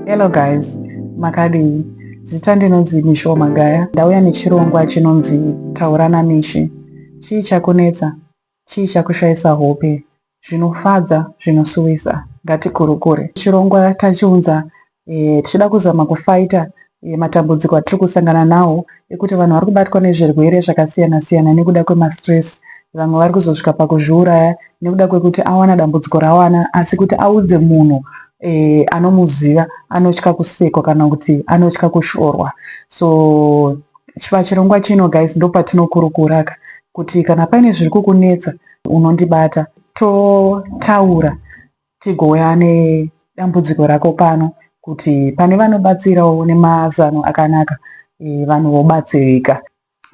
Hello guys, makadii. Zita ndinonzi Misho Magaya. Ndauya nechirongwa chinonzi Taura naMishi. Chii chakunetsa? Chii chakushayisa hope? Zvinofadza, zvinosuwisa. Ngatikurukure. Chirongwa tachiunza tichida kuzama kufaita matambudziko atiri kusangana nawo ekuti vanhu vari kubatwa nezvirwere zvakasiyana siyana nekuda kwemastress. Vamwe vari kuzosvika pakuzviuraya nekuda kwekuti awana dambudziko rawana asi kuti audze munhu anomuziva anotya kusekwa kana kuti anotya kushorwa. So pachirongwa chino guys ndopatinokurukuraka kuti kana paine zviri kukunetsa unondibata totaura tigouya nedambudziko rako pano kuti pane vanobatsirawo nemazano akanaka vanhu vobatsirika.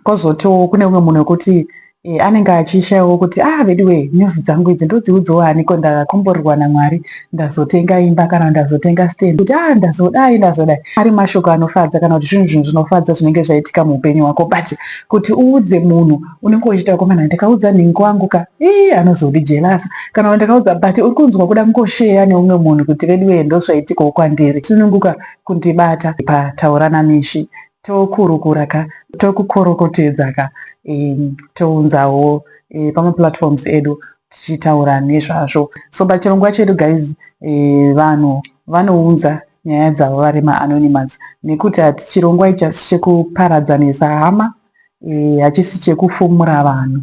Kozotiwo kune umwe munhu wekuti anenge achishayawo kuti veduwe nyuzi dzangu idzi ndodziudzawo haniko ndakakomborerwa naMwari ndazotenga imba kana ndazotenga stand kuti ndazodai ari mashoko anofadza kana kuti zvinhu zvinofadza zvinenge zvaitika muupenyu hwako, but kuti uudze munhu unenge uchiita komana ndakaudza nhingo wangu anozondijelasa kana ndakaudza but uri kunzwa kuda ngosheya neumwe munhu kuti veduwe ndozvaitikawo kwandiri. Sununguka kundibata paTaura naMishi tokurukura tokukorokotedza tounzawo pamaplatforms edu tichitaura nezvazvo. So pachirongwa chedu guys vanhu vanounza nyaya dzavo vari maanonymous nekuti chirongwa ichi hachisi chekuparadzanisa hama, hachisi chekufumura vanhu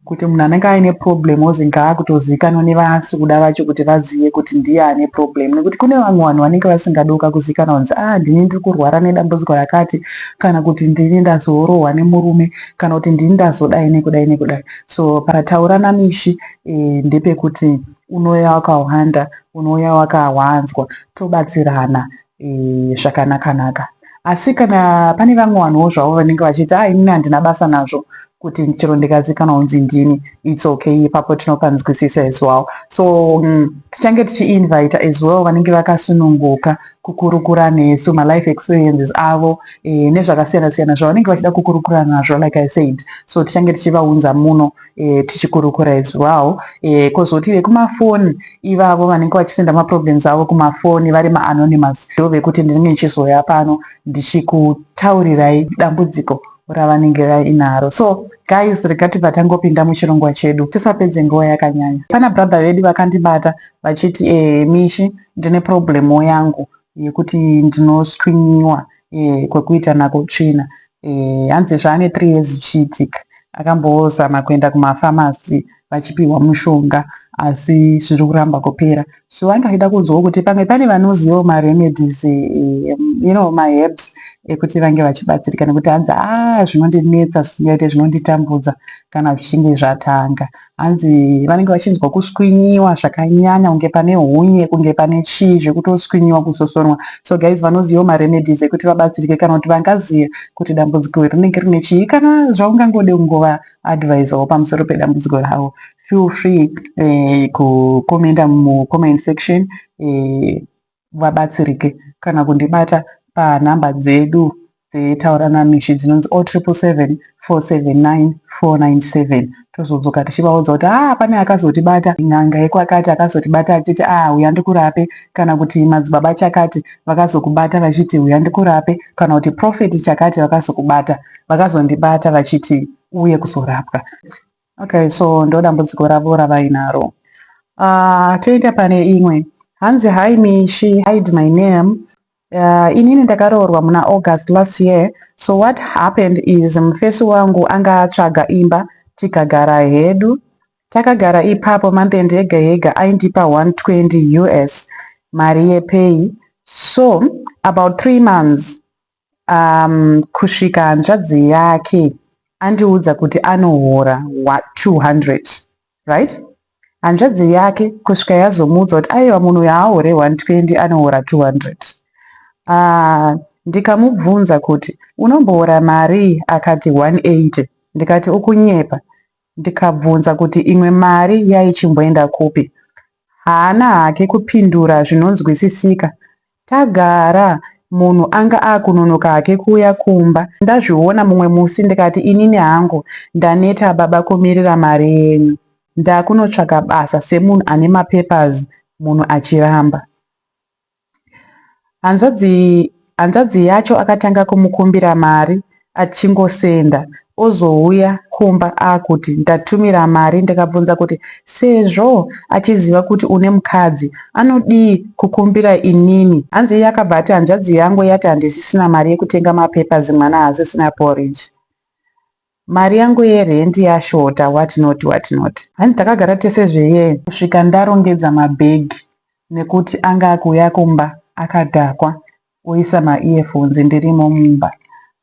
kuti munhu anenge aine problem ozi ngaakutozivikanwa nevasi kuda vacho kuti vazive kuti ndiye ane problem, nekuti kune vamwe vanhu vanenge vasingadoka kuzivikanwa kunzi ndini ndiri kurwara nedambudziko rakati kana kuti ndini ndazorohwa nemurume kana kuti ndini ndazodai nekudai nekudai. So paTaura naMishi ndepekuti unouya wakawanda, unouya wakawanzwa, tobatsirana zvakanaka. Asi kana pane vamwe vanhuwo zvavo vanenge vachiti inini handina basa nazvo kuti chero ndikazikanwa kunzi ndini, it's okay, ipapo tinopanzwisisa as well. So tichange tichiinvita as well vanenge vakasununguka kukurukura nesu malife experiences avo nezvakasiyana siyana zvavanenge vachida kukurukura nazvo like I said. So tichange tichivaunza muno tichikurukura as well. Kozoti vekumafoni ivavo vanenge vachisenda maproblems avo kumafoni vari maanonymous ndovekuti ndinenge ndichizoya pano ndichikutaurirai dambudziko ravanenge vainaro. So guys, rekati patangopinda muchirongwa chedu tisapedze nguva yakanyanya. Pana brother vedu vakandibata vachiti Mishi, ndine problemo yangu yekuti ndinoswinyiwa kwekuita nakutsvina. Hanzi zvaane 3 years chiitika. Akambozama kuenda kumafamasi vachipiwa mushonga asi zviri kuramba kupera. So anga achida kunzwawo kuti pamwe pane vanozivawo maremedies maherbs ekuti vange vachibatsirika nekuti hanzi zvinondinetsa zvisingaite zvinonditambudza kana zvichinge zvatanga. Hanzi vanenge vachinzwa kuswinyiwa zvakanyanya kunge pane hunye kunge pane chii zvekutoswinyiwa kuzosonwa. So guys, vanozivawo maremedies ekuti vabatsirike kana kuti vangaziva kuti dambudziko rinenge rine chii kana zvaungangode kungova advisawo pamusoro pedambudziko ravo, feel free kukomenda mucomment section vabatsirike kana kundibata panhamba dzedu dzetaura naMishi dzinonzi 0777 479 497. Tozodzoka tichivaudza kuti pane akazotibata, n'anga yekwakati akazotibata achiti uya ndikurape, kana kuti madzibaba chakati vakazokubata vachiti uya ndikurape, kana kuti profeti chakati vakazokubata vakazondibata vachiti uye kuzorapwa. Okay, so ndo dambudziko ravo ravainaro. Toenda pane imwe. Hanzi hi Mishi, hide my name. Inini ndakaroorwa muna August last year. So what happened is mufesi wangu anga atsvaga imba tikagara hedu. Takagara ipapo month yega yega aindipa 120 US mari yepay. So about 3 months kusvika hanzvadzi yake andiudza kuti anohora 200, right? Hanzvadzi yake kusvika yazomuudza kuti aiwa munhu yaahore 120 anohora 200. Ndikamubvunza kuti unombohora mari? Akati 180. Ndikati ukunyepa. Ndikabvunza kuti imwe mari yaichimboenda kupi? Haana hake kupindura zvinonzwisisika. Tagara munhu anga akunonoka hake kuuya kumba. Ndazviona mumwe musi ndikati inini hangu ndaneta baba kumirira mari yenyu. Ndakunotsvaga basa semunhu ane mapapers, munhu achiramba. Hanzvadzi yacho akatanga kumukumbira mari achingosenda, ozouya kumba akuti ndatumira mari. Ndakabvunza kuti sezvo achiziva kuti une mukadzi anodii kukumbira inini. Hanzi iye akabva ati hanzvadzi yangu yati handisisina mari yekutenga mapepa mwana haasisina porridge. Mari yangu yerendi yashota, what not. Hanzi takagara tese zveye kusvika ndarongedza mabhegi nekuti anga akuuya kumba akadhakwa oisa maearphones ndirimo mumba.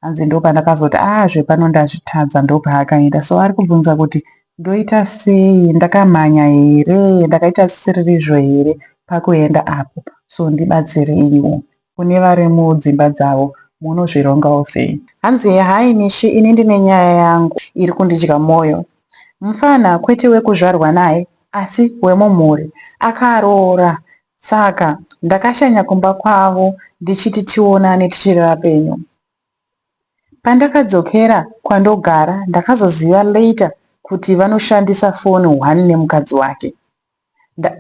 Hanzi ndo pandakazoti zvepano ndazvitadza, ndo paakaenda. So ari kubvunza kuti ndoita sei, ndakamhanya here, ndakaita zvisiririzvo here pakuenda apo. So ndibatsire iwo, kune vari mudzimba dzavo munozvirongawo sei? Hanzi hai Mishi, ini ndine nyaya yangu iri kundidya mwoyo. Mufana kwete wekuzvarwa naye asi wemumhuri akaroora. Saka ndakashanya kumba kwavo ndichiti tionane tichiri vapenyu. Pandakadzokera kwandogara ndakazoziva later kuti vanoshandisa foni 1 nemukadzi wake.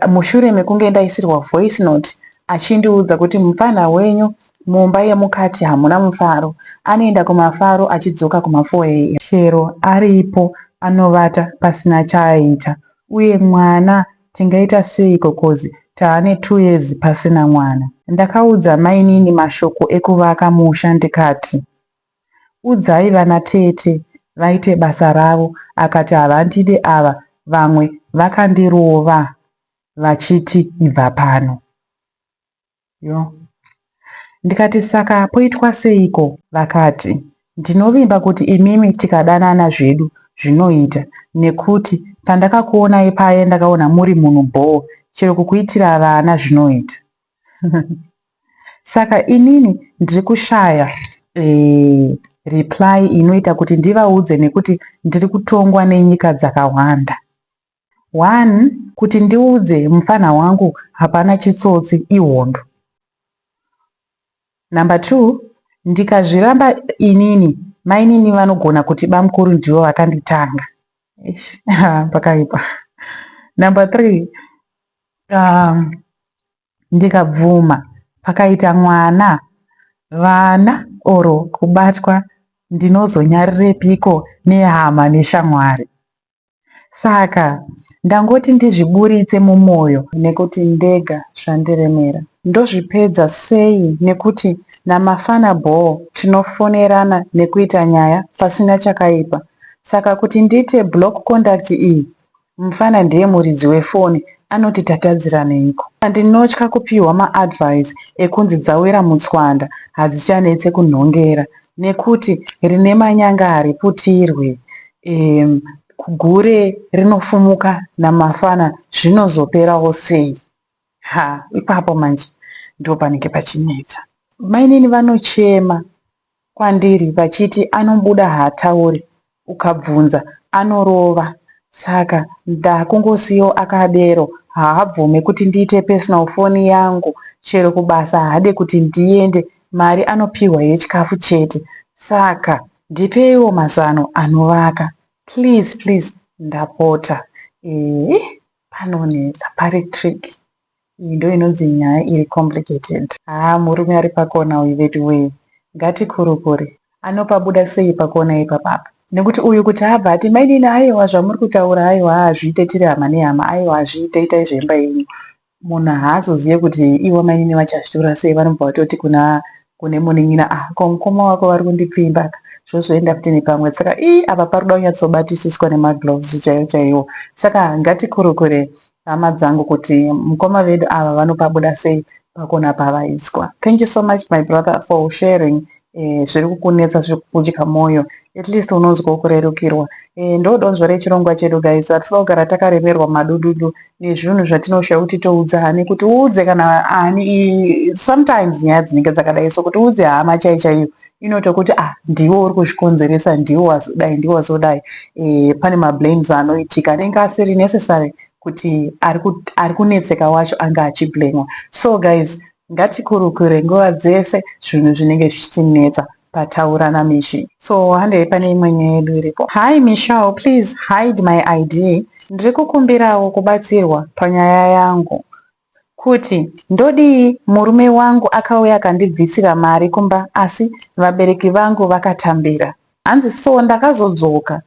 Mushure mekunge ndaisirwa voice note achindiudza kuti mufana wenyu mumba yemukati hamuna mufaro, anoenda kumafaro achidzoka kuma4 chero aripo anovata pasina chaaita, uye mwana tingaita sei kokozi taane 2 years pasina mwana. Ndakaudza mainini mashoko ekuvaka musha ndikati udzai vana tete vaite basa ravo. Akati havandide ava, vamwe vakandirova vachiti ibva pano. Ndikati saka poitwa seiko? Vakati ndinovimba kuti imimi tikadanana zvedu zvinoita, nekuti pandakakuonai paya ndakaona muri munhu bhoo, chero kukuitira vana zvinoita. Saka inini ndiri kushaya reply inoita kuti ndivaudze, nekuti ndiri kutongwa nenyika dzakawanda. 1, kuti ndiudze mufana wangu hapana chitsotsi ihondo. Number 2, ndikazviramba inini, mainini vanogona kuti bamukuru ndivo vakanditanga. Pakaipa. Number 3, ndikabvuma pakaita mwana, vana oro kubatwa, ndinozonyarirepiko nehama neshamwari? Saka ndangoti ndizviburitse mumwoyo, nekuti ndega zvandiremera. Ndozvipedza sei nekuti namafana bhoo tinofonerana nekuita nyaya pasina chakaipa. Saka kuti ndiite block contact iyi, mufana ndiye muridzi wefoni anoti tatadzira neiko. Ndinotya kupiwa maadvice ekunzi dzawira mutswanda hadzichanetse kunhongera, nekuti rine manyanga hariputirwe. Gure rinofumuka namafana zvinozoperawo sei? Ipapo manje ndo panenge pachinetsa. Mainini vanochema kwandiri vachiti anobuda haatauri, ukabvunza anorova. Saka ndakungosiyo akadero, haabvume kuti ndiite personal foni yangu, chero kubasa haade kuti ndiende, mari anopiwa yechikafu chete. Saka ndipeiwo mazano anovaka, please, ndapota. Panonetsa, pari tricky. Iyi ndo inonzi nyaya iri complicated. Murume ari pakona uyu vedu wei, ngatikurukure. Anopabuda sei pakona ipapapa? Nekuti uyu kuti abva ati mainini aiwa zvamuri kutaura aiwa zviite tiri hama nehama, aiwa zviite itai zvemba yenyu, munhu haazozive kuti ivo mainini vachazvitora sei. Vanobva vatoti kune munin'ina, ko mukoma wako vari kundipfimba zvozoenda kuti nepamwe. Saka apa parikuda kunyatsobatisiswa nemagloves chaiwo. Saka ngatikurukure hama dzangu kuti mukoma vedu ava vanopabuda sei pakona pavaiswa. Thank you so much my brother for sharing. Zviri kukunetsa, zviri kukudya mwoyo, at least unonzwa kurerukirwa. Ndodonzvo rechirongwa chedu guys, hatisina kugara takaremerwa madududu nezvinhu zvatinoshaya kuti toudza, nekuti uudze kana ani sometimes nyaya dzinenge dzakadai. So kuti uudze hama chaiyo inotokuti ndiwo uri kuzvikonzeresa, ndiwo wazodai, ndiwo wazodai. Pane mablames anoitika anenge asiri necessary kuti ari kunetseka wacho anga achiblamwa. So guys, ngatikurukure nguva dzese zvinhu zvinenge zvichitinetsa pataura naMishi. So handei pane imwe nyaya yedu iripo. Hi Michelle, please hide my ID. Ndiri kukumbirawo kubatsirwa panyaya yangu. kuti ndodii murume wangu akauya akandibvisira mari kumba asi vabereki vangu vakatambira. Hanzi so ndakazodzoka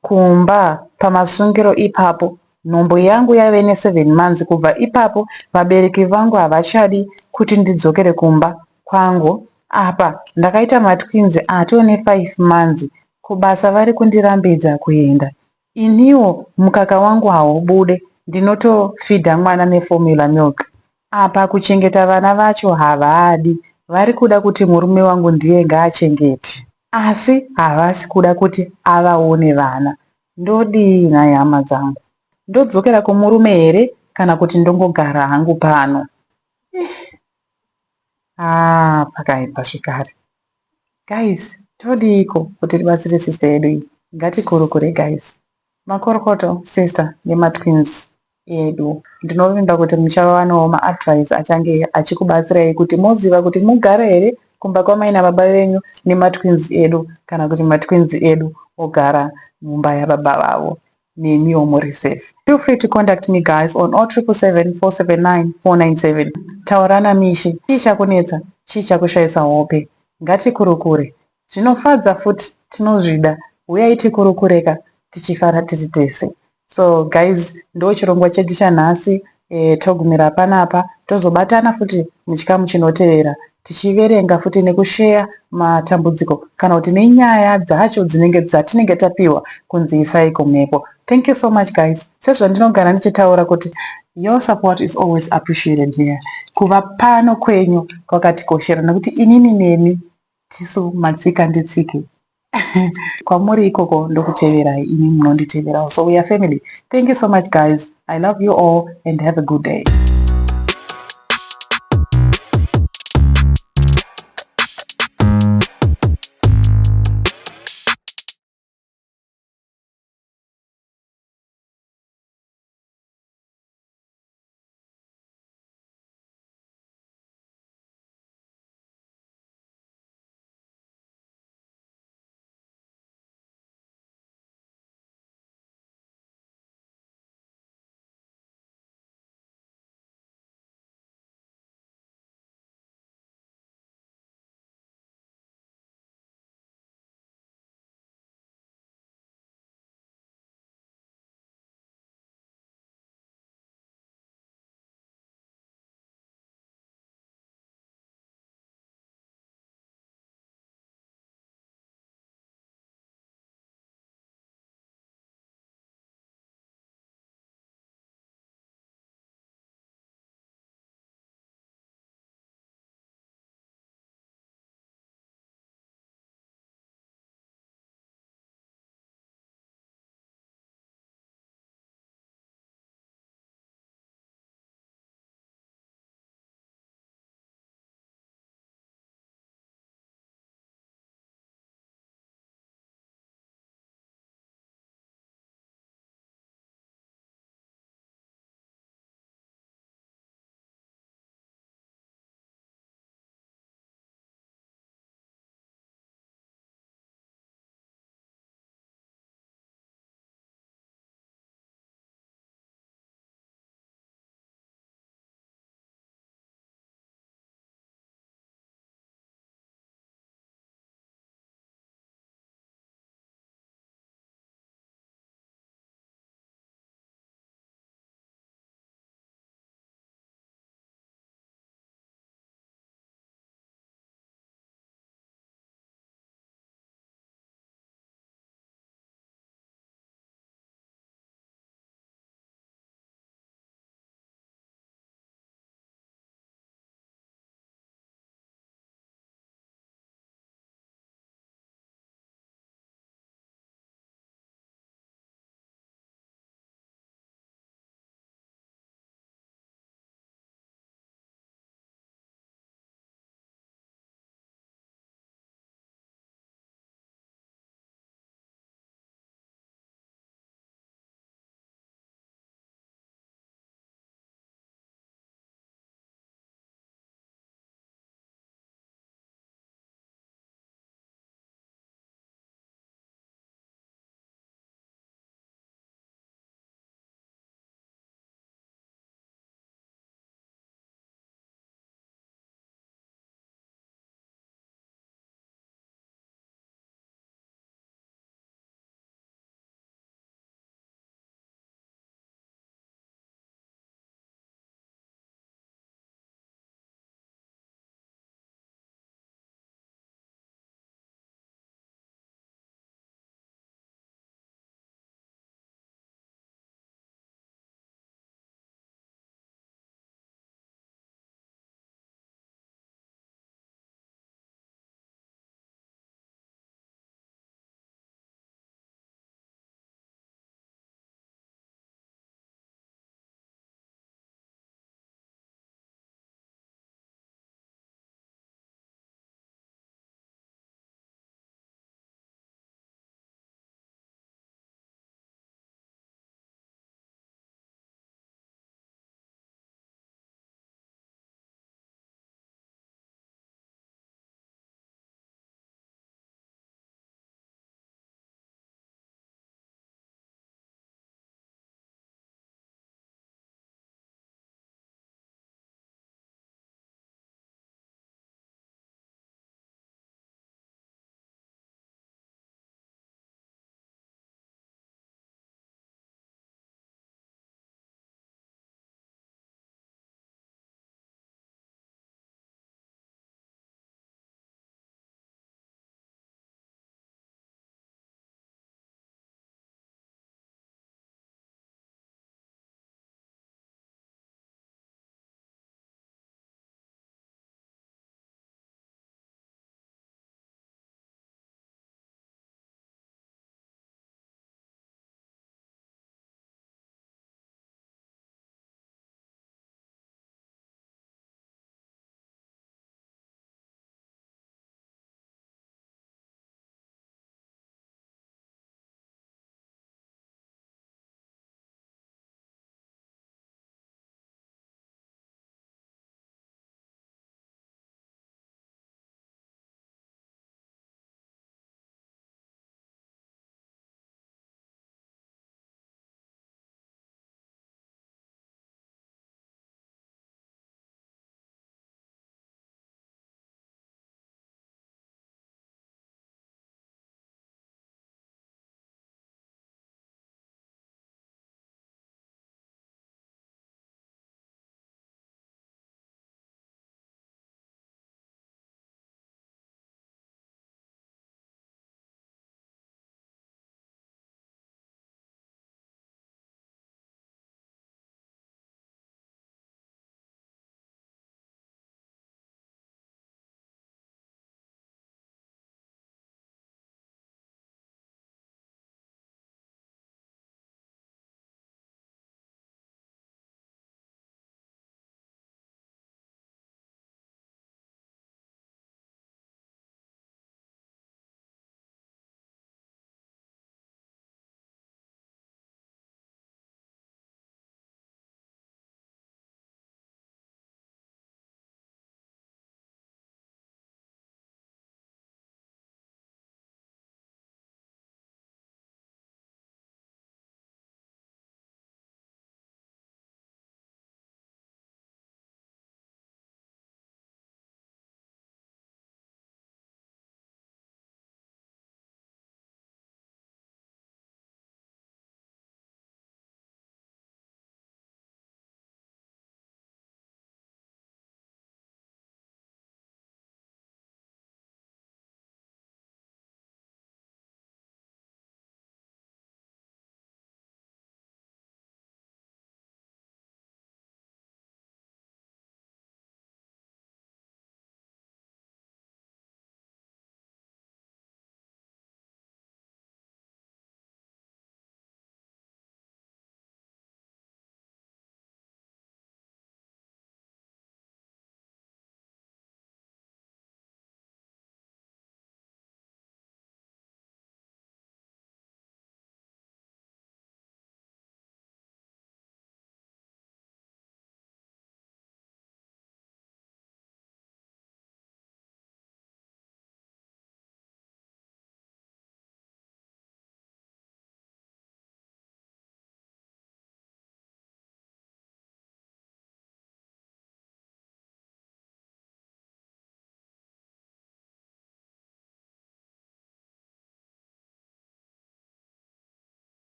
kumba pamasungiro ipapo. Nhombo yangu yave ne7 months. Kubva ipapo vabereki vangu havachadi kuti ndidzokere kumba kwangu. Apa ndakaita matwinzi atoo ne5 months. Kubasa vari kundirambidza kuenda. Iniwo mukaka wangu haubude, ndinotofidha mwana neformula milk. Apa kuchengeta vana vacho havadi, vari kuda kuti murume wangu ndiye ngaachengete, asi havasi kuda kuti avaone vana. Ndodii nhai hama dzangu? Ndodzokera kumurume here kana kuti ndongogara hangu pano? Pakaipa zvikare. Guys, todiiko kuti tibatsire sister yedu iyi? Ngatikurukure guys. Makorokoto sister nematwins edu, ndinovinda kuti muchavawanawo maadvice achange achikubatsirai kuti muziva kuti mugare here kumba kwamai nababa venyu nematwins edu, kana kuti matwins edu ogara mumba yababa vavo nemiwo muri safe. Feel free to contact me guys on 0777 479 497. Taurana mishi, chii chakunetsa, chii chakushayisa hope? Ngatikurukure. Zvinofadza futi, tinozvida. Uyai tikurukureka tichifara tiri tese. So guys, ndo chirongwa chedu chanhasi. Togumira panapa, tozobatana futi muchikamu chinotevera, tichiverenga futi nekushare matambudziko kana kuti nenyaya dzacho dzatinenge tapiwa kunzi isai kumhepo. Thank you so much guys. Sezvandinogara ndichitaura kuti your support is always appreciated here. Kuva pano kwenyu kwakatikoshera nekuti inini nemi tisu matsika nditsike. Kwamuri ikoko ndokuteverai, ini munonditeverawo. So we are family. Thank you so much guys. I love you all and have a good day.